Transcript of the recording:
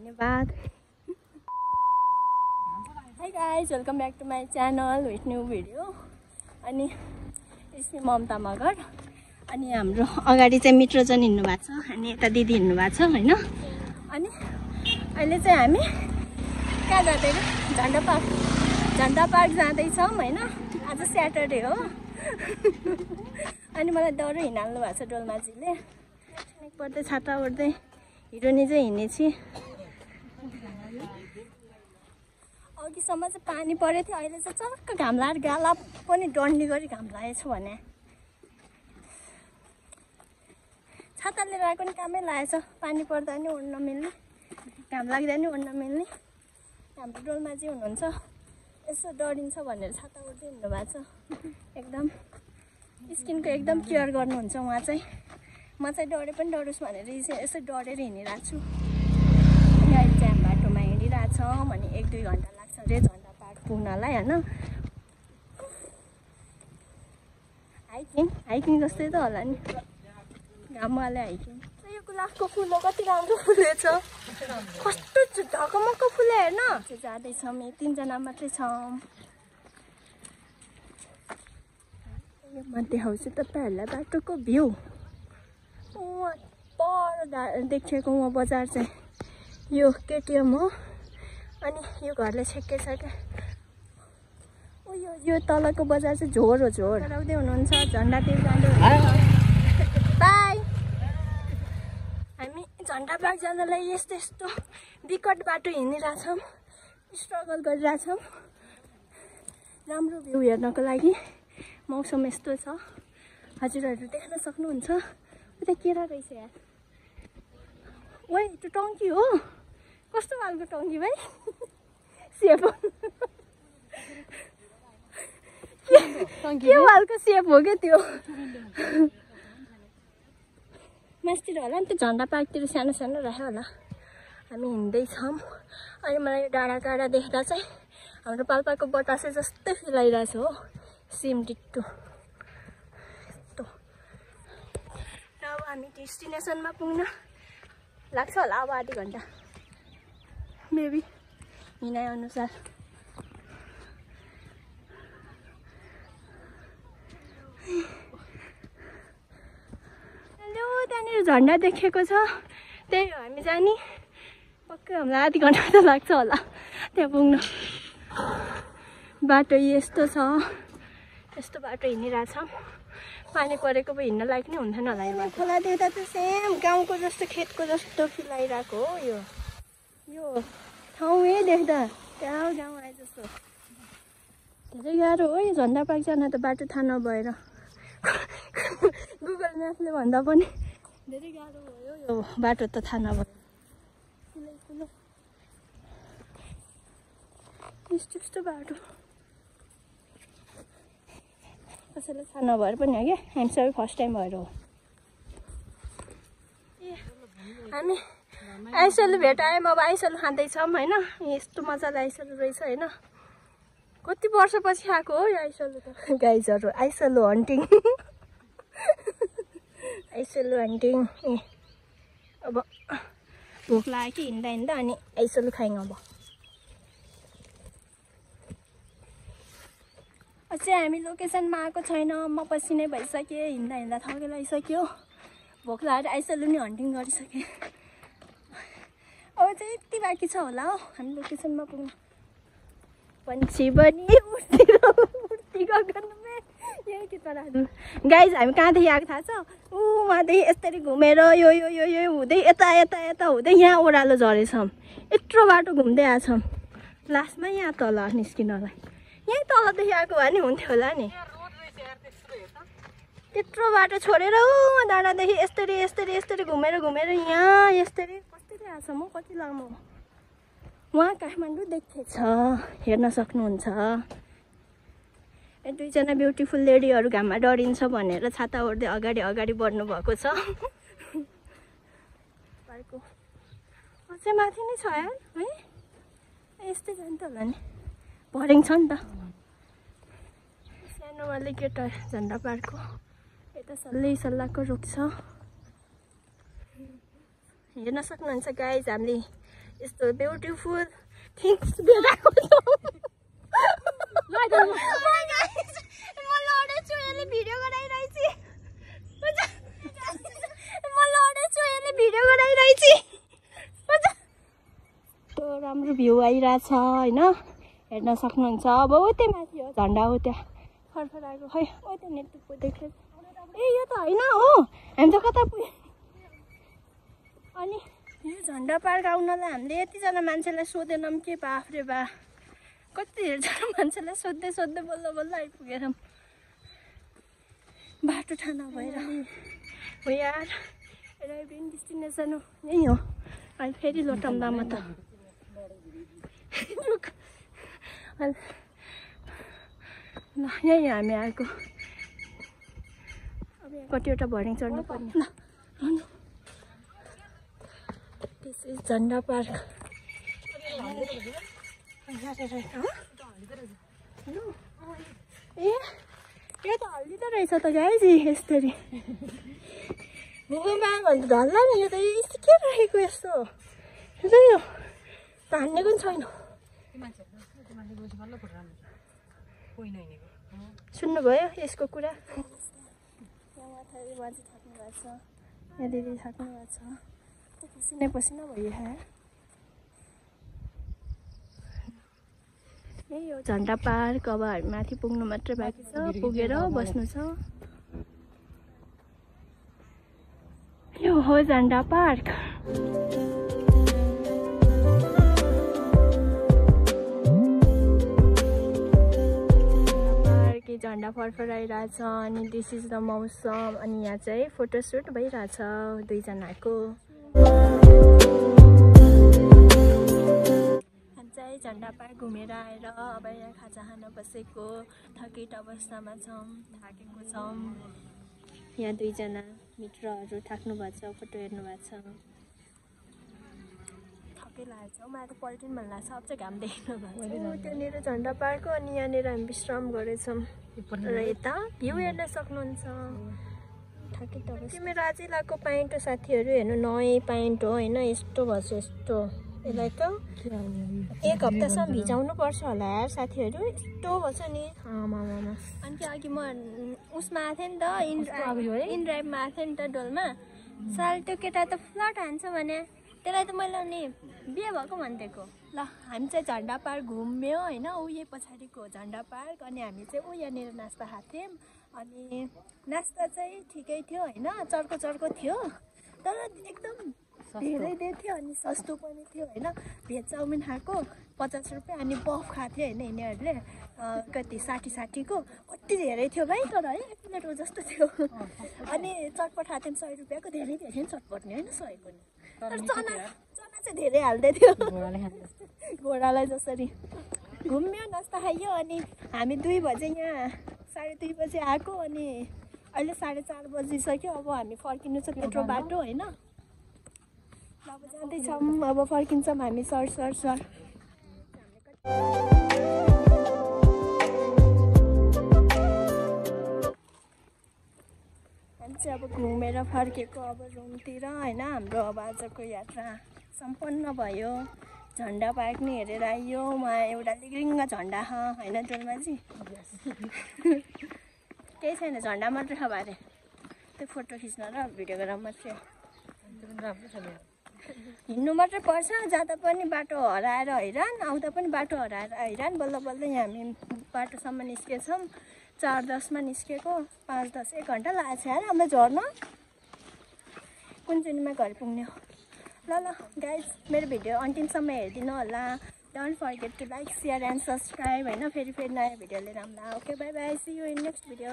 धन्यवाद। Hi guys, welcome back to my channel with new video. अनि यसमा ममता मगर अनि हाम्रो अगाडि चाहिँ मित्रजन हिँड्नु भएको छ अनि यता दिदी हिँड्नु भएको छ हैन। अनि अहिले चाहिँ हामी कहाँ जाँदैछौँ? झन्डा पार्क जाँदैछौँ हैन। आज स्याटरडे हो। अनि मलाई डर हिँड्नु भएको छ डोलमाजीले। एक पर्दै छाता ओर्दै हिरोनी चाहिँ हिँड्नेछि। अघिसम्म चाहिँ पानी परेको थियो, अहिले चाहिँ चक्क घाम लागेर गाला पनि डन्डी गरी घाम लागेको छ भने छाता लिएर आएको नि कामै लागेछ। पानी पर्दा नि ओड्न नमिल्ने, घाम लाग्दा नि ओड्न मिल्ने। हाम्रो डोलमाजी हुनुहुन्छ, यसो डरिन्छ भनेर छाता ओर्दै हिँड्नु भएको छ। एकदम स्किनको एकदम केयर गर्नुहुन्छ उहाँ चाहिँ। म चाहिँ डरे पनि डरोस् भनेर यसो डरेर हिँडिरहेको छु। अनि अहिले चाहिँ हामी बाटोमा हिँडिरहेछौँ अनि 1-2 घन्टा लाग्छ अरे झन्डा पार्क पुग्नलाई हैन। हाइकिङ जस्तै त होला नि, घामवाले हाइकिङ। यो गुलाबको फुल हो, कति राम्रो फुलेछ, कस्तो ढकमक्क फुले हेर्न। जाँदैछौँ, 3 जना मात्रै छौँ। म देखाउँछु तपाईँहरूलाई बाटोको भ्यू। पर देखेको वहाँ बजार चाहिँ यो केटिएम हो। अनि यो घरले छेक्कै छ क्या। यो तलको बजार चाहिँ झोर हो, झोर। डराउँदै हुनुहुन्छ, झन्डातिर जाँदै हुनुहुन्छ। बाई। हामी झन्डा पार्क जानलाई यस्तो विकट बाटो हिँडिरहेछौँ, स्ट्रगल गरिरहेछौँ राम्रो भ्यू हेर्नको लागि। मौसम यस्तो छ, हजुरहरू देख्न सक्नुहुन्छ। उता केरा रहेछ यार। ओइ त्यो टङ्की हो, कस्तो खालको टङ्की भाइ? सेप हो के खालको सेप हो क्या त्यो? मास्तिर होला नि त्यो झन्डा पार्कतिर सानो सानो राख्यो होला। हामी हिँड्दैछौँ अनि मलाई डाँडा देख्दा चाहिँ हाम्रो पाल्पाको बतासे जस्तै फिल आइरहेछ हो, सेम डिट्टो। अब हामी डेस्टिनेसनमा पुग्न लाग्छ होला अब आधी घन्टा मेबी हिँडाइ अनुसार। हेलो, त्यहाँनिर झन्डा देखेको छ, त्यही हो हामी जाने। पक्कै हामीलाई आधी घन्टा त लाग्छ होला त्यहाँ पुग्न। बाटो यस्तो छ, यस्तो बाटो हिँडिरहेछौँ। पानी परेको पो हिँड्न लायक नै हुन्थेन होला यो बाटो। खोला देख्दा त सेम गाउँको जस्तो खेतको जस्तो फिल आइरहेको हो। यो ठाउँ देख्दा गाउँ आए जस्तो। धेरै गाह्रो हो यो झन्डा पार्क जान त, बाटो थाहा नभएर। गुगल म्यापले भन्दा पनि धेरै गाह्रो भयो यो बाटो त थाहा नभएर। यस्तो बाटो कसैलाई थाहा नभएर पनि हो क्या, हामी सबै फर्स्ट टाइम भएर हो। हामी आइसलु भेटायौँ, अब आइसलु खाँदैछौँ होइन। यस्तो मजाले आइसलु रहेछ होइन। कति वर्षपछि आएको हो यो आइसलु त। गाइजहरू आइसलु हन्टिङ। आइसलु हन्टिङ। अब भोक लाग्यो कि हिँड्दा अनि आइसलु खायौँ। अब अझै हामी लोकेसनमा आएको छैन, म पसिनै भइसकेँ, हिँड्दा थकै लगाइसक्यो। भोक लागेर आइसलु नि हन्टिङ गरिसकेँ। अब चाहिँ यति बाँकी छ होला हो हामी लोकेसनमा पुग्नु। पन्छी पनि उड्ती गगनमा यही कि तर गाइज हामी कहाँदेखि आएको थाहा छ? उहाँदेखि यस्तरी घुमेर यो हुँदै यता हुँदै यहाँ ओह्रालो झरेछौँ। यत्रो बाटो घुम्दै आएछौँ, लास्टमा यहाँ तल निस्किनलाई। यहीँ तलदेखि आएको भए नि हुन्थ्यो होला नि। त्यत्रो बाटो छोडेर डाँडादेखि यस्तरी घुमेर यहाँ यसरी कसरी आएछौँ हो। कति लामो वहाँ काठमाडौँ देख्दैछ, हेर्न सक्नुहुन्छ। 2 जना ब्युटिफुल लेडीहरू घाममा डरिन्छ भनेर छाता ओर्दै अगाडि बढ्नु भएको छ। पार्कको अझै माथि नै छ यार है। यस्तै जान्छ होला नि, भरिङ छ नि त। सानोवाले गेट झन्डा पार्कको यता सल्लाहको रुख छ, हेर्न सक्नुहुन्छ गाइज। हामीले यस्तो ब्युटिफुल थिङ्स भेटाएको छौँ। म लडेछु, यसले भिडियो गराइरहेछ। म लडेछु, यसले भिडियो गराइरहेछ। राम्रो भ्यू आइरहेछ होइन, हेर्न सक्नुहुन्छ। अब उतै माथि हो झन्डा, हो त्यहाँ फरफराएको खै ओ त्यो नेटवर्कको देख्छ। ए यो त होइन हो, हामी त कता पुग्यो। अनि यो झन्डा पार्क आउनलाई हामीले यतिजना मान्छेलाई सोधेनौँ के बाफ्रे बा, कति धेरैजना मान्छेलाई सोध्दै सोध्दै बल्ल बल्ल आइपुगेछौँ। बाटो ठाना भएर हो यार, एराइभिङ डेस्टिनेसन हो यही हो। अनि फेरि लोटमदामा त ल यहीँ हामी आएको। अब यहाँ कतिवटा भर्डिङ चढ्नु पर्ने। ल दिस इज झन्डा पार्क। ए यो त हल्दी त रहेछ त गाइज, यसरी मा भन्दा ढल्ला नि। यो त यस्तो के राखेको यस्तो, यो हान्नेको पनि छैन। सुन्नुभयो यसको कुरा? यहाँ माथि बाजे थाक्नु भएको छ, यहाँ दिदी थाक्नु भएको छ। पसिना पसिना भयो यार। यही हो झन्डा पार्क। अब हामी माथि पुग्नु मात्रै बाँकी छ, पुगेर बस्नु छ। यो हो झन्डा पार्क। झन्डा फरफराइरहेछ अनि दिस इज द मौसम। अनि यहाँ चाहिँ फोटोसुट भइरहेछ दुईजनाको। हामी चाहिँ झन्डा पार्क घुमेर आएर अब यहाँ खाजा खान बसेको, थकित अवस्थामा छौँ, थाकेको छौँ। यहाँ दुईजना मित्रहरू थाक्नु भएको छ, फोटो हेर्नु भएको छ। थकै लागेको छ, मलाई त पल्टिन मन लाग्छ। अब चाहिँ घाम देख्नु भएको छ। त्यहाँनिर झन्डा पार्क हो अनि यहाँनिर हामी विश्राम गरेछौँ। र यता भ्यू हेर्न सक्नुहुन्छ। थकित अवस्था। मेरो अझै लगाएको प्यान्ट हो साथीहरू, हेर्नु नयाँ प्यान्ट हो होइन। यस्तो भएछ, यस्तो यसलाई त 1 हप्तासम्म भिजाउनु पर्छ होला यार साथीहरू, यस्तो भएछ नि। आमामा। अनि त्यो अघि म उसमा आएको थिएँ नि त, इनड्राइभमा आएको थिएँ नि त डोलमा। साल त्यो केटा त फ्लट हान्छ भने त्यसलाई त मैले अनि बिहे भएको भनिदिएको। ल हामी चाहिँ झन्डा पार्क घुम्यो होइन, ऊ यही पछाडिको झन्डा पार्क। अनि हामी चाहिँ ऊ यहाँनिर नास्ता खाएको थियौँ। अनि नास्ता चाहिँ ठिकै थियो होइन, चर्को चर्को थियो तर एकदम धेरै थियो अनि सस्तो पनि थियो होइन। भेज चाउमिन खाएको 50 रुपियाँ, अनि पफ खाएको थियो होइन यिनीहरूले कति 60-60को, कति धेरै थियो भाइ तर है 1 प्लेटको जस्तो थियो। अनि चटपट खाएको थियौँ 100 रुपियाँको, धेरै धेरै नि चटपट नि होइन 100 पनि। तर चना चाहिँ धेरै हाल्दै थियो घोडालाई जसरी। घुम्यो, नास्ता खाइयो अनि हामी 2 बजे यहाँ 2:30 बजे आएको अनि अहिले 4:30 बजिसक्यो। अब हामी फर्किनु छ त्यत्रो बाटो होइन। अब जाँदैछौँ, अब फर्किन्छौँ हामी सर। हामी चाहिँ अब घुमेर फर्केको अब रुमतिर होइन। हाम्रो अब आजको यात्रा सम्पन्न भयो। झन्डा पार्क नि हेरेर आइयो। म एउटा लिग्रिङ्ग झन्डा होइन डोलमाजी, केही छैन, झन्डा मात्रै छ बारे। त्यो फोटो खिच्न र भिडियो गरेर मात्रै हिँड्नु मात्रै पर्छ। जाँदा पनि बाटो हराएर हैरान, आउँदा पनि बाटो हराएर हैरान। बल्ल बल्ल यहाँ हामी बाटोसम्म निस्केछौँ। 4:10मा निस्केको, 5:10 1 घन्टा लागेको छ यार हामीलाई झर्न। कुनचुनीमा घर पुग्ने हो। ल गाइज, मेरो भिडियो अन्तिमसम्म हेरिदिनु होला। Don't forget to like, share and subscribe होइन। फेरि नयाँ भिडियो लिएर आउँला। Okay bye bye, see you in next video.